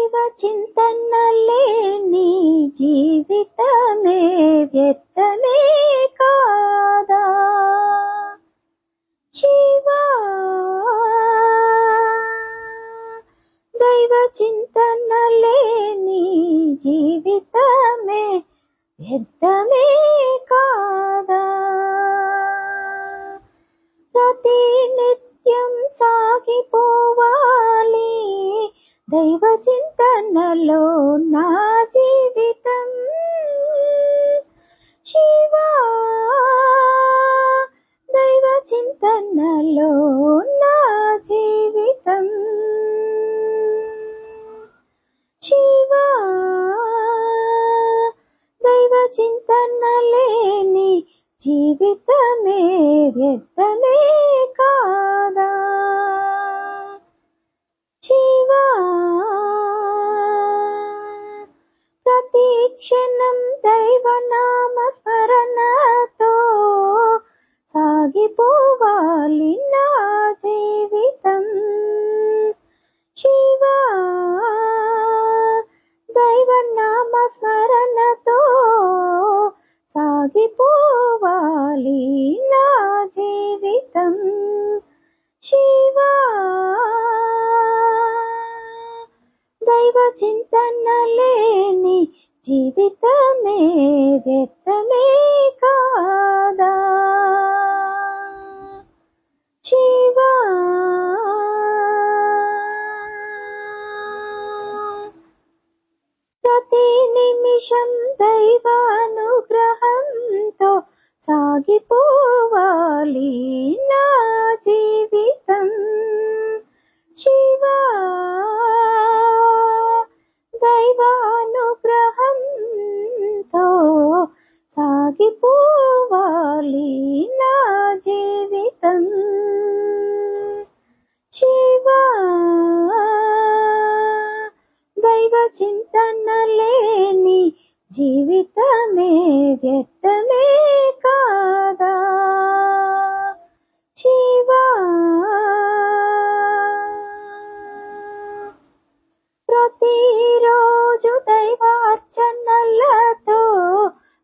దైవ చింతన లేని జీవితమే వ్యర్థమే కాదా శివా. దైవ చింతన లేని జీవితమే వ్యర్థమే కాదా. ప్రతి నిత్యం సాగిపోవాలి దైవ చింతనలో నా జీవితం శివా. దైవ చింతనలో నా జీవితం శివా. దైవ చింతన లేని జీవితమే వ్యర్థమే కాదా శివా. ప్రతి క్షణం దైవనామ స్మరణతో సాగిపోవాలి నా జీవితం శివా. దైవనామ స్మరణతో సాగిపోవాలి నా జీవితం శివా. దైవ చింతన లేని జీవితమే వ్యర్థమే కాదా శివా. ప్రతి నిమిషం దైవానుగ్రహంతో సాగిపోవాలి నా జీవితం శివా. దైవానుగ్రహంతో సాగిపోవాలి నా జీవితం శివా. దైవ చింతన లేని జీవితమే వ్యర్థమే కాదా శివా. ప్రతిరోజు దైవార్చనలతో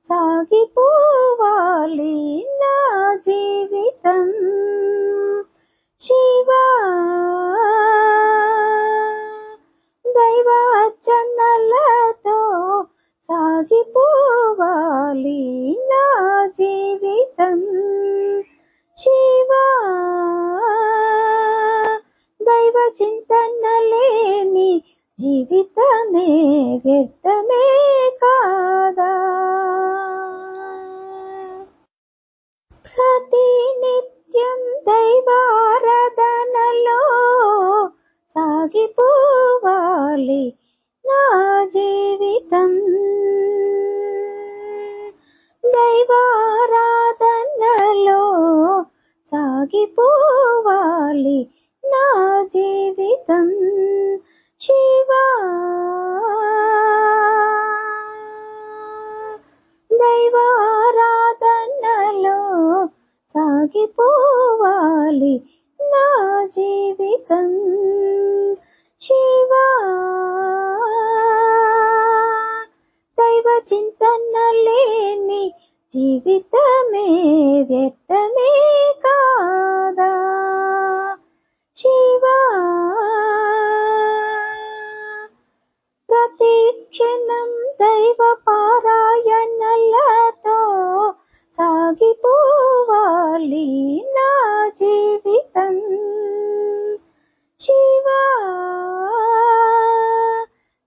సాగిపోవాలి నా జీవితం శివా. దైవార్చనలతో సాగిపోవాలి నా జీవితం శివా. దైవ చింతన లేని జీవితమే వ్యర్థమే కాదా. ప్రతి నిత్యం దైవారాధనలో సాగిపోవాలి నా జీవితం దైవారాధనలో సాగిపోవాలి నా జీవితం శివా. దైవారాధనలో సాగిపోవాలి నా జీవితం శివా. దైవ చింతన లేని జీవితమే వ్యర్థమే కాదా శివా. ప్రతి క్షణం దైవ పారాయణలతో సాగిపోవాలి నా జీవితం శివా.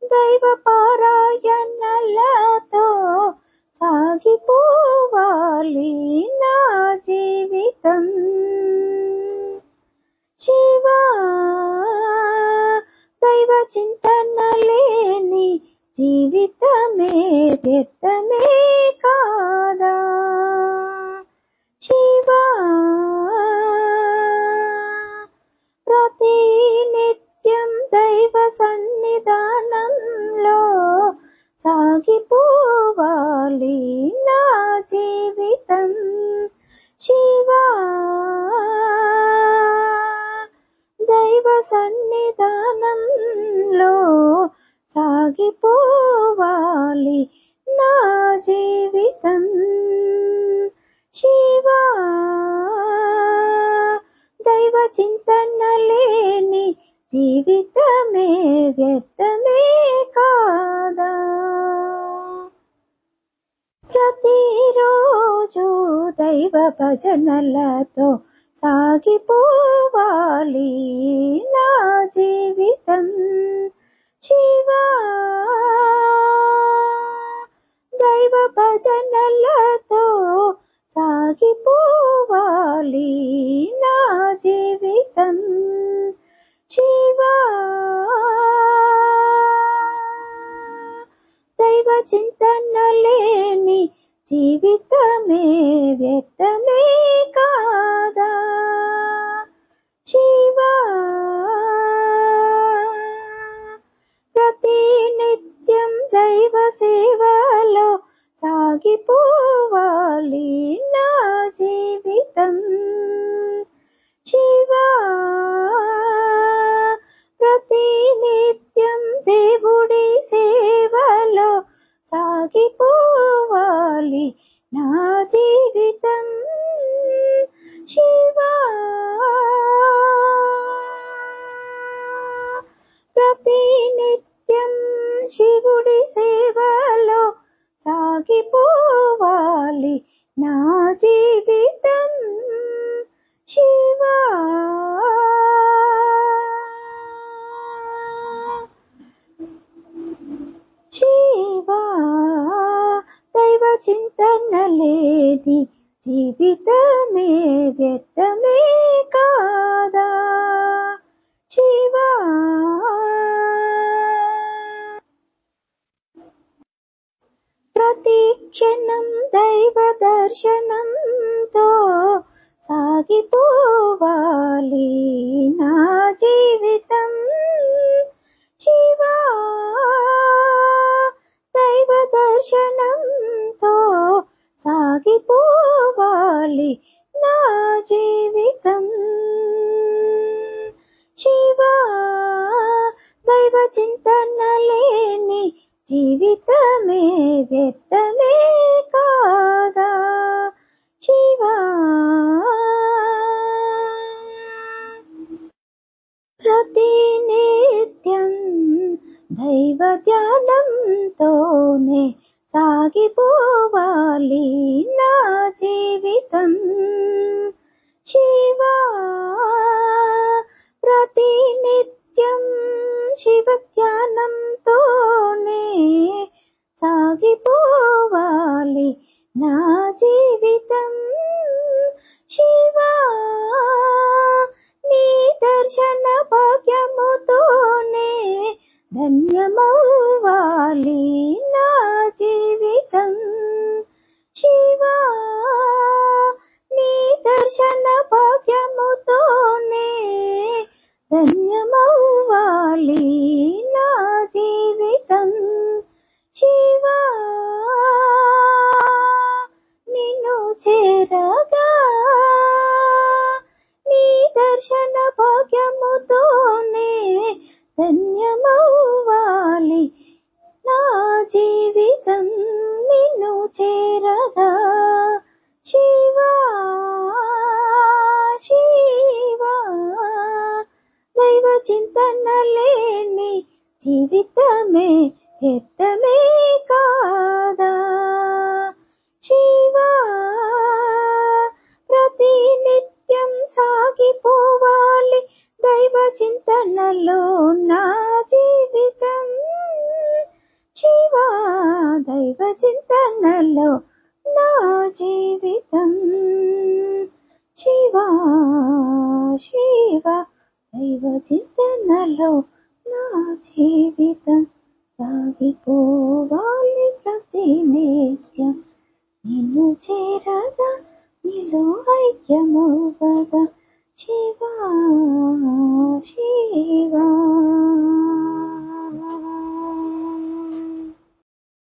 దైవ పారాయణలతో సాగిపోవాలి నా జీవితం శివా. దైవ చింతన లేని జీవితమే వ్యర్థమే కాదా శివా. ప్రతి నిత్యం దైవ సన్నిధానంలో సాగిపోవాలి నా జీవితం శివా. దైవ సన్నిధానంలో సాగిపోవాలి నా జీవితం. శివా, దైవ చింతన లేని జీవితమే వ్యర్థమే కాదా. ప్రతిరోజు దైవ భజనలతో సాగిపోవాలి నా జీవితం. శివా, దైవ భజనలతో సాగిపోవాలి నా జీవితం. శివా, దైవ చింతన లేని జీవితమే వ్యర్థమే కాదా. శివా, ప్రతినిత్యం దైవ సేవలో సాగిపోవాలి నా జీవితం. శివా, ప్రతినిత్యం దేవుడి సేవలో సాగిపోవాలి నా జీవితం. శివా, ప్రతినిత్యం శివుడి సేవలో సాగిపోవాలి నా జీవితం. శివా, శివా, దైవ చింతన లేని జీవితమే వ్యర్థమే కాదా. శివా, ప్రతి క్షణం దైవ దర్శనంతో సాగిపోవాలి నా జీవితం. శివా, దైవ దర్శనంతో సాగిపోవాలి నా జీవితం. శివా, దైవ చింతన లేని జీవితమే వ్యర్థమే కాదా. శివా, ప్రతినిత్యం దైవ ధ్యానంతోనే సాగిపోవాలి నా జీవితం. శివా, ప్రతినిత్యం శివ ధ్యానంతోనే సాగిపోవాలి నా జీవితం. శివా, నీ దర్శన భాగ్యముతోనే ధన్యమవ్వాలి నా జీవితం. శివా, నీ దర్శన భాగ్యముతోనే ధన్యమవ్వాలి నా జీవితం. శివా, నిన్ను చేరగా నీ దర్శన భాగ్యముతోనే ధన్యమవ్వాలి నా జీవితం. నిన్ను చేరగా శివా, శివా, దైవ చింతన లేని జీవితమే వ్యర్థమే కాదా. శివా, ప్రతినిత్యం సాగిపోవాలి దైవ చింతనలో నా జీవితం. శివా, దైవ చింతనలో నా జీవితం. శివా, శివా, దైవ చింతనలో నా జీవితం సాగిపోవాలి ప్రతినిత్యం. నిన్ను చేరగా నీలో ఐక్యమవ్వగా శివా, శివా.